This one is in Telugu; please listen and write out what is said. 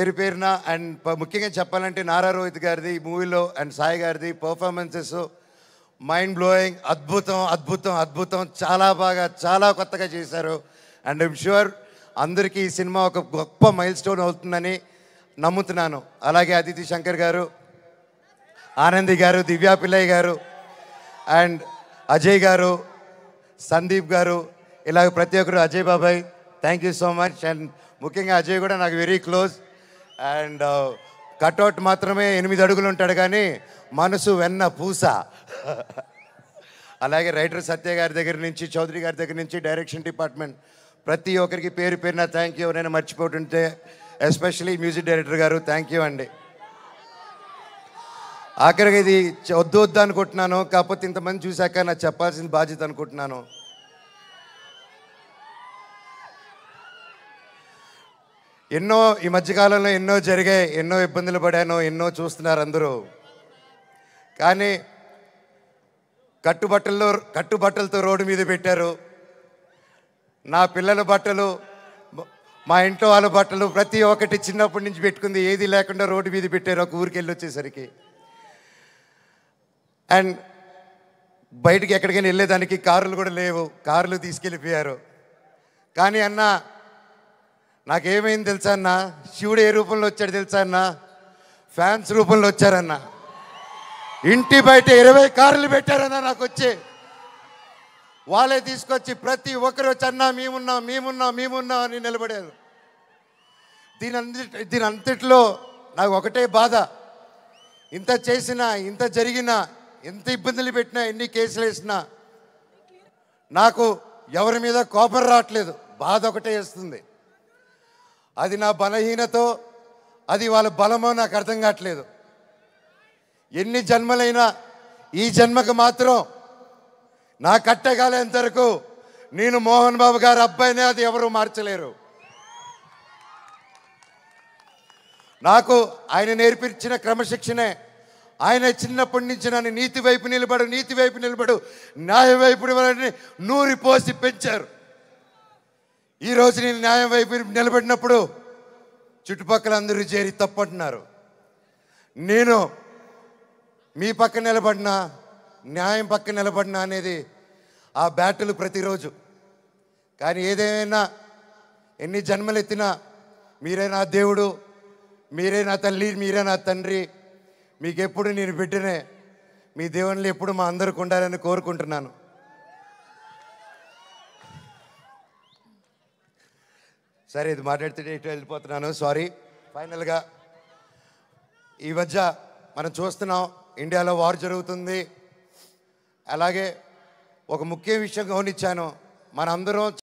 పేరు పేరున అండ్ ముఖ్యంగా చెప్పాలంటే నారా రోహిత్ గారిది ఈ మూవీలో అండ్ సాయి గారిది పర్ఫార్మెన్సెస్ మైండ్ బ్లోయింగ్, అద్భుతం అద్భుతం అద్భుతం. చాలా బాగా చాలా కొత్తగా చేశారు. అండ్ ఐమ్ షూర్ అందరికీ ఈ సినిమా ఒక గొప్ప మైల్ స్టోన్ అవుతుందని నమ్ముతున్నాను. అలాగే అదితి శంకర్ గారు, ఆనంది గారు, దివ్యా పిల్లయ్య గారు అండ్ అజయ్ గారు, సందీప్ గారు, ఇలాగ ప్రతి ఒక్కరు, అజయ్ బాబాయ్ thank you so much. And ముఖ్యంగా అజయ్ కూడా నాకు వెరీ క్లోజ్. అండ్ కట్అవుట్ మాత్రమే 8 అడుగులు ఉంటాడు కానీ మనసు వెన్న పూస. అలాగే రైటర్ సత్య గారి దగ్గర నుంచి, చౌదరి గారి దగ్గర నుంచి, డైరెక్షన్ డిపార్ట్మెంట్ ప్రతి ఒక్కరికి పేరు పేరున థ్యాంక్ యూ. ఎవరైనా మర్చిపోతుంటే ఎస్పెషలీ మ్యూజిక్ డైరెక్టర్ గారు థ్యాంక్ యూ అండి. ఆఖరికి ఇది వద్దు వద్దు అనుకుంటున్నాను, కాకపోతే ఇంతమంది చూశాక నాకు చెప్పాల్సిన బాధ్యత అనుకుంటున్నాను. ఎన్నో ఈ మధ్యకాలంలో ఎన్నో జరిగాయి, ఎన్నో ఇబ్బందులు పడాను, ఎన్నో చూస్తున్నారు అందరూ. కానీ కట్టుబట్టలతో రోడ్డు మీద పెట్టారు. నా పిల్లల బట్టలు, మా ఇంట్లో వాళ్ళ బట్టలు ప్రతి ఒక్కటి చిన్నప్పటి నుంచి పెట్టుకుంది ఏది లేకుండా రోడ్డు మీద పెట్టారు ఒక ఊరికి వెళ్ళి వచ్చేసరికి. అండ్ బయటికి ఎక్కడికైనా వెళ్ళేదానికి కారులు కూడా లేవు, కార్లు తీసుకెళ్ళిపోయారు. కానీ అన్న నాకేమైంది తెలుసా అన్న, శివుడు ఏ రూపంలో వచ్చాడు తెలుసా అన్న, ఫ్యాన్స్ రూపంలో వచ్చారన్న. ఇంటి బయట 20 కార్లు పెట్టారన్న నాకు వచ్చి. వాళ్ళే తీసుకొచ్చి ప్రతి ఒక్కరు వచ్చి అన్న మేమున్నాం మేమున్నాం మేమున్నాం అని నిలబడారు. దీని అంతట్లో నాకు ఒకటే బాధ, ఇంత చేసినా, ఇంత జరిగినా, ఎంత ఇబ్బందులు పెట్టినా, ఎన్ని కేసులు వేసినా నాకు ఎవరి మీద కోపం రావట్లేదు, బాధ ఒకటే వేస్తుంది. అది నా బలహీనతో, అది వాళ్ళ బలమో నాకు అర్థం కావట్లేదు. ఎన్ని జన్మలైనా ఈ జన్మకు మాత్రం నా కట్టగాలేంత వరకు నేను మోహన్ బాబు గారి అబ్బాయినే, అది ఎవరు మార్చలేరు. నాకు ఆయన నేర్పించిన క్రమశిక్షణే, ఆయన చిన్నప్పటి నుంచి నన్ను నీతి వైపు నిలబడు న్యాయం వైపు నూరి పోసి పెంచారు. ఈరోజు నేను న్యాయం వైపు నిలబడినప్పుడు చుట్టుపక్కల అందరూ చేరి తప్పంటున్నారు. నేను మీ పక్క నిలబడినా, న్యాయం పక్క నిలబడినా అనేది ఆ బ్యాటిల్ ప్రతిరోజు. కానీ ఏదేమైనా, ఎన్ని జన్మలు ఎత్తినా మీరే నా దేవుడు, మీరే నా తల్లి, మీరే నా తండ్రి. మీకు ఎప్పుడు నేను బిడ్డనే. మీ దేవుళ్ళు ఎప్పుడు మా అందరికి ఉండాలని కోరుకుంటున్నాను. సరే, ఇది మాట్లాడితే ఇటు వెళ్ళిపోతున్నాను, సారీ. ఫైనల్గా ఈ మధ్య మనం చూస్తున్నాం, ఇండియాలో వార్ జరుగుతుంది. అలాగే ఒక ముఖ్య విషయం గమనించాను, మనందరం